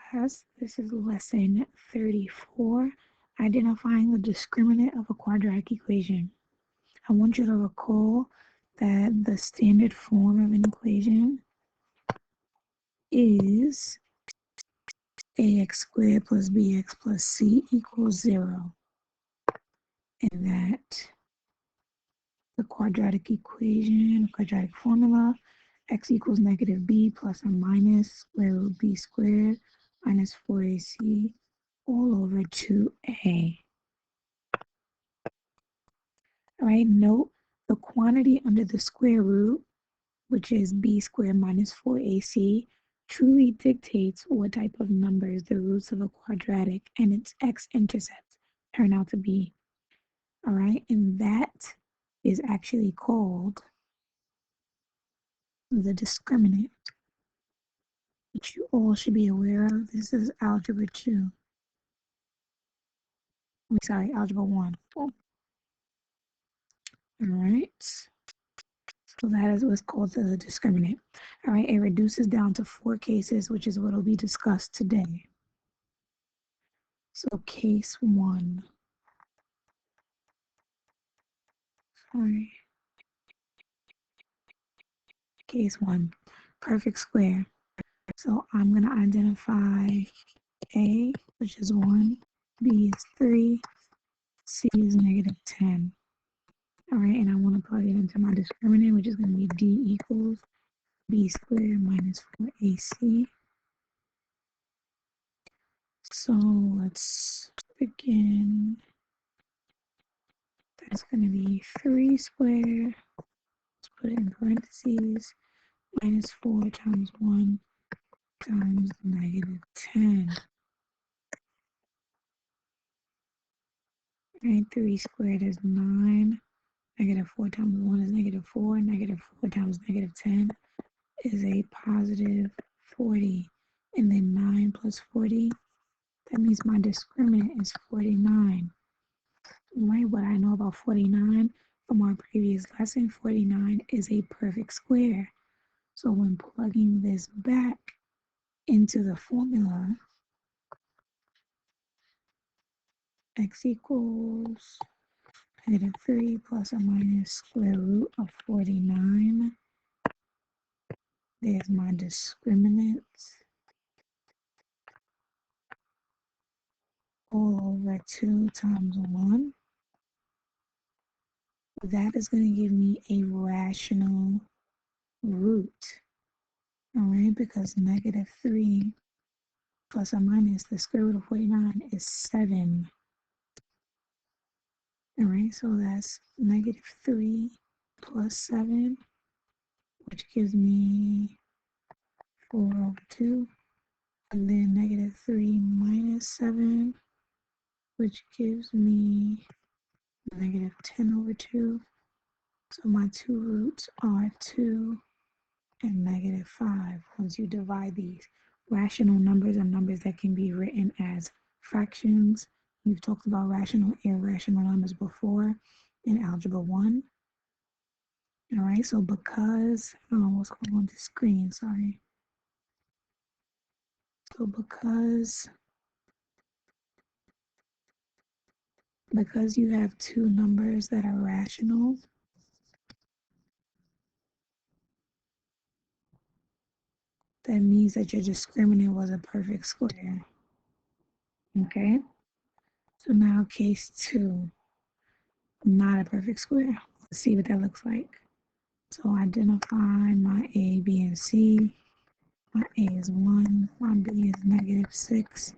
class. This is lesson 34, identifying the discriminant of a quadratic equation. I want you to recall that the standard form of an equation is ax squared plus bx plus c equals 0, and that the quadratic equation, quadratic formula, x equals negative b plus or minus square root b squared minus 4ac all over 2a. All right, note the quantity under the square root, which is b squared minus 4ac, truly dictates what type of numbers the roots of a quadratic and its x-intercepts turn out to be. All right, and that is actually called the discriminant, which you all should be aware of. This is algebra 2. Algebra 1. All right. So that is what's called the discriminant. All right, it reduces down to 4 cases, which is what will be discussed today. So case 1. Sorry. Case 1, perfect square. So I'm going to identify A, which is 1, B is 3, C is negative 10. All right, and I want to plug it into my discriminant, which is going to be D equals B squared minus 4AC. So let's begin. That's going to be 3 squared, let's put it in parentheses, minus 4 times 1 times negative 10. Right, 3 squared is 9, negative 4 times 1 is negative 4, negative 4 times negative 10 is a positive 40, and then 9 plus 40, that means my discriminant is 49. Right, what I know about 49 from our previous lesson, 49 is a perfect square. So when plugging this back into the formula, x equals negative 3 plus or minus square root of 49. There's my discriminant all over 2 times 1. That is going to give me a rational root. All right, because negative 3 plus or minus the square root of 49 is 7. All right, so that's negative 3 plus 7, which gives me 4 over 2. And then negative 3 minus 7, which gives me negative 10 over 2. So my two roots are 2 and negative 5. Once you divide these, rational numbers are numbers that can be written as fractions. We've talked about rational and irrational numbers before in Algebra 1. All right, so because, what's going on the screen, sorry. So because you have two numbers that are rational, that means that your discriminant was a perfect square. Okay, so now case 2, not a perfect square. Let's see what that looks like. So identify my A, B, and C. My A is 1, my B is negative 6,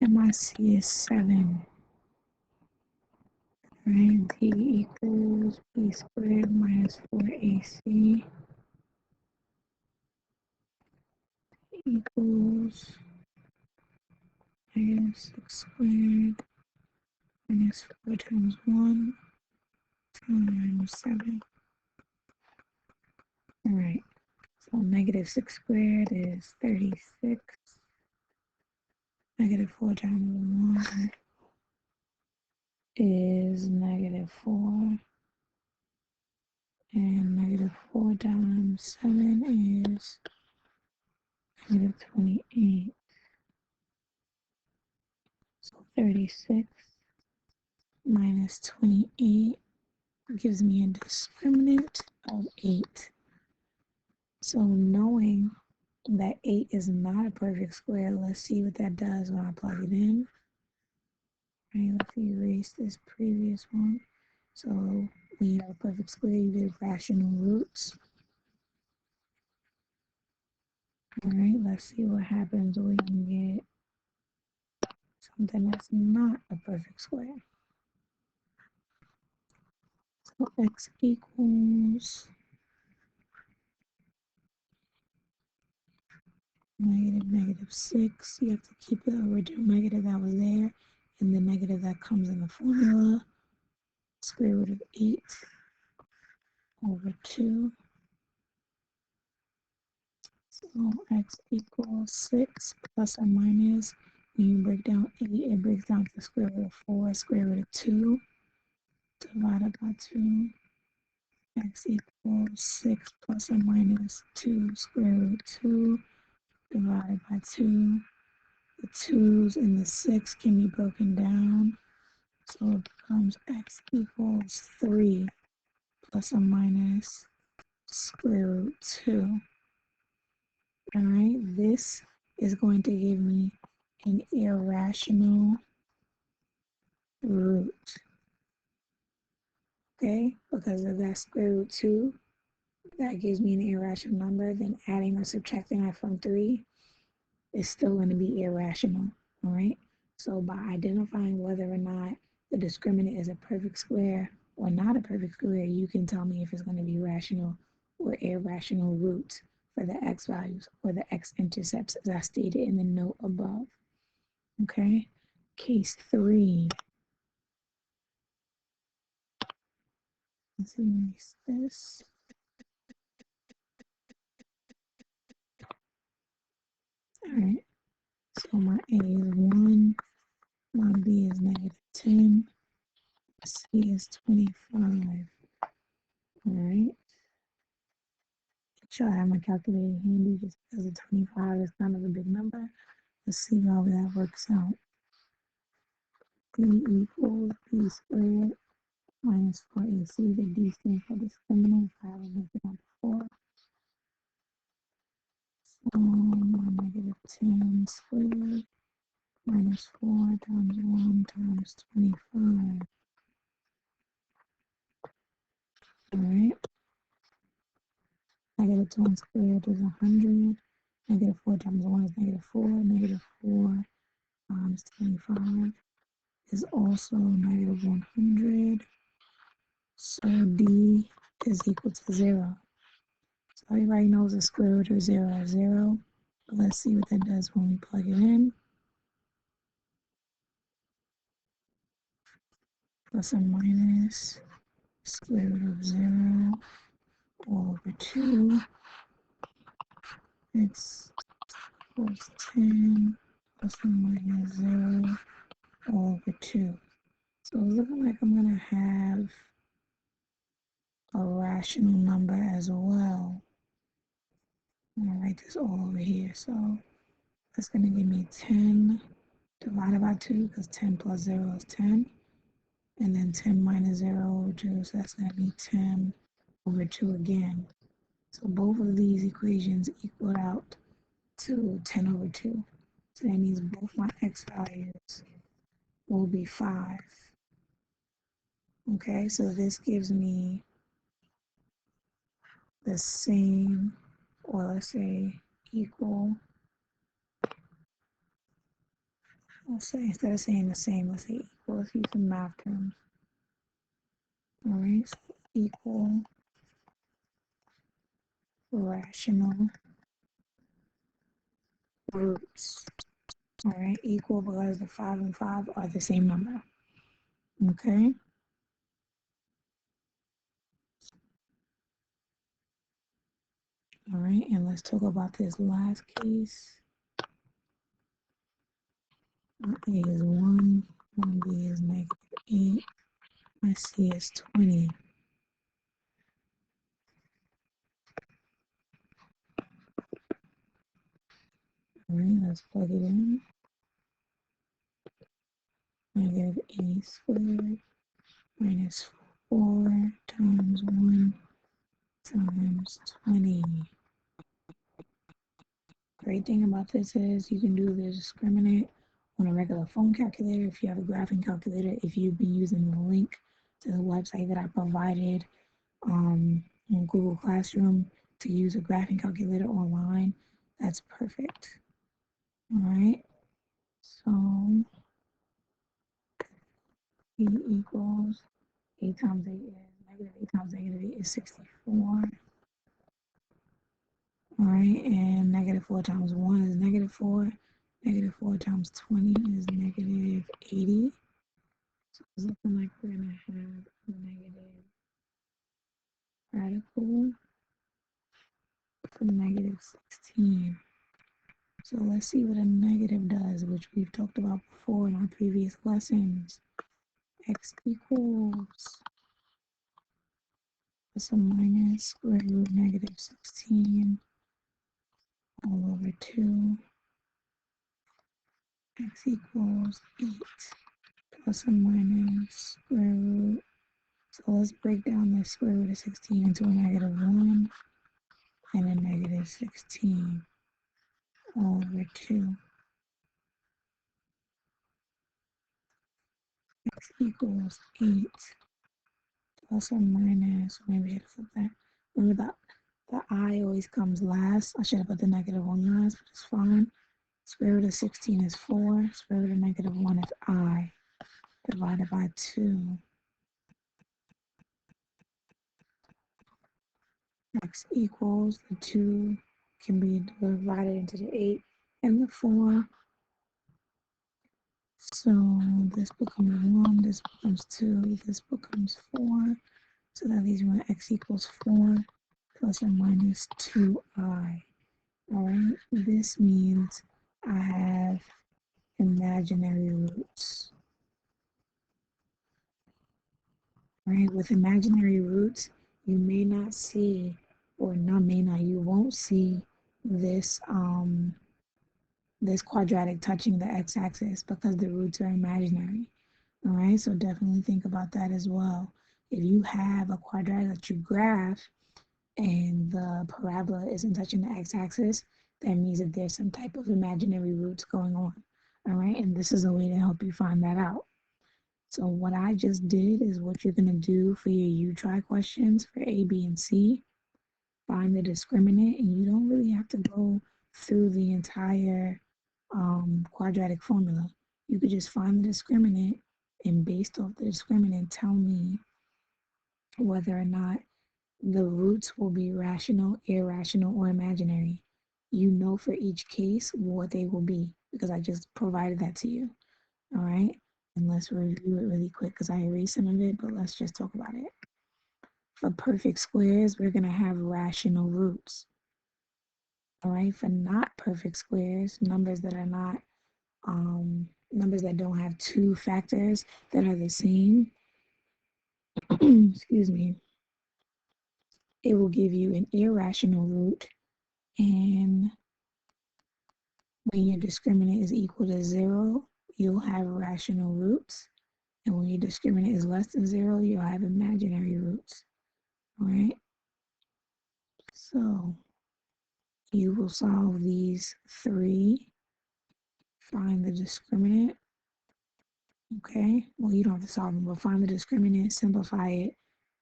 and my C is 7. Right, D equals B squared minus 4AC equals negative 6 squared minus 4 times 1 times 7. All right, so negative 6 squared is 36. Negative 4 times 1 is negative 4. And negative 4 times 7 is negative 28. 36 minus 28 gives me a discriminant of 8. So knowing that 8 is not a perfect square, let's see what that does when I plug it in. Right, let's erase this previous one. So when you have a perfect square, you get rational roots. All right, let's see what happens when we get something that's not a perfect square. So x equals -6. You have to keep the original negative that was there and the negative that comes in the formula. Square root of 8 over 2. So x equals 6 plus or minus. When you break down 8, it breaks down to the square root of 4, square root of 2, divided by 2. X equals 6 plus or minus 2 square root of 2 divided by 2. The 2's and the 6 can be broken down. So it becomes x equals 3 plus or minus square root 2. All right, this is going to give me an irrational root. Okay, because of that square root 2, that gives me an irrational number. Then adding or subtracting that from 3 is still going to be irrational. All right, so by identifying whether or not the discriminant is a perfect square or not a perfect square, you can tell me if it's going to be rational or irrational roots for the x values or the x-intercepts as I stated in the note above. Okay, case 3. Let's erase this. All right, so my A is 1, my B is -10, C is 25. All right, sure I have my calculator handy just because the 25 is kind of a big number. Let's see how that works out. B equals B squared minus 4AC. The D stands for discriminant. If I haven't looked it up before. So -10 squared minus 4 times 1 times 25. All right. -10 squared is 100. -4 times 1 is -4. -4 times 25 is also -100. So D is equal to 0. So everybody knows the square root of 0 is 0. But let's see what that does when we plug it in. Plus or minus square root of 0 all over 2. X equals 10 plus or minus 0 all over 2. So it's looking like I'm going to have a rational number as well. I'm going to write this all over here. So that's going to give me 10 divided by 2 because 10 plus 0 is 10. And then 10 minus 0 over 2, so that's going to be 10 over 2 again. So both of these equations equal out to 10 over 2. So that means both my x values will be 5. Okay, so this gives me the same, or let's say equal, let's say instead of saying the same, let's say equal. Let's use some math terms. All right, so equal rational roots. All right, equal because the 5 and 5 are the same number. Okay. All right, and let's talk about this last case. My A is 1, my B is -8, my C is 20. All right, let's plug it in. negative a squared minus 4 times 1 times 20. Great thing about this is you can do the discriminant on a regular phone calculator if you have a graphing calculator. If you've been using the link to the website that I provided on Google Classroom to use a graphing calculator online, that's perfect. All right, so E equals 8 times 8 is negative 8 times negative 8 is 64. All right, and negative 4 times 1 is negative 4. Negative 4 times 20 is negative 80. So it's looking like we're going to have a negative radical for negative 16. So let's see what a negative does, which we've talked about before in our previous lessons. X equals plus or minus square root negative 16 all over 2. X equals 8 plus or minus square root. So let's break down the square root of 16 into a negative 1 and a negative 16 all over 2. X equals 8 plus or minus, maybe I should flip that. Remember that the I always comes last. I should have put the negative 1 last, but it's fine. Square root of 16 is 4. Square root of negative 1 is I divided by 2. X equals the 2 can be divided into the 8 and the 4. So this becomes 1, this becomes 2, this becomes 4. So that leaves me with x equals 4 plus or minus 2i. All right, this means I have imaginary roots. All right, with imaginary roots, you may not see, or not may not, you won't see this this quadratic touching the x-axis because the roots are imaginary. All right, so definitely think about that as well. If you have a quadratic that you graph and the parabola isn't touching the x-axis, that means that there's some type of imaginary roots going on. All right, and this is a way to help you find that out. So what I just did is what you're gonna do for your U-try questions for A, B, and C. Find the discriminant, and you don't really have to go through the entire quadratic formula. You could just find the discriminant, and based off the discriminant, tell me whether or not the roots will be rational, irrational, or imaginary. You know for each case what they will be because I just provided that to you. All right. And let's review it really quick because I erased some of it, but let's just talk about it. For perfect squares, we're going to have rational roots. All right. For not perfect squares, numbers that are not, numbers that don't have two factors that are the same, excuse me, it will give you an irrational root. And when your discriminant is equal to 0, you'll have rational roots. And when your discriminant is less than 0, you'll have imaginary roots. All right. So you will solve these 3. Find the discriminant. Okay. Well, you don't have to solve them, but find the discriminant, simplify it,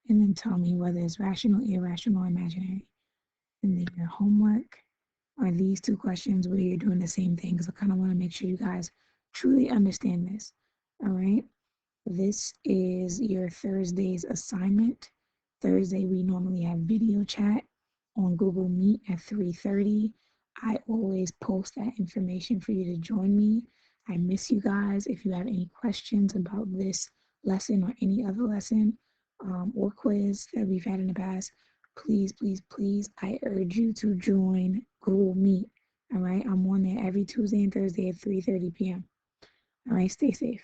and then tell me whether it's rational, irrational, or imaginary. And then your homework are these 2 questions where you're doing the same thing because I kind of want to make sure you guys truly understand this. All right. This is your Thursday's assignment. Thursday, we normally have video chat on Google Meet at 3:30. I always post that information for you to join me. I miss you guys. If you have any questions about this lesson or any other lesson or quiz that we've had in the past, please, please, please, I urge you to join Google Meet. All right, I'm on there every Tuesday and Thursday at 3:30 p.m. All right, stay safe.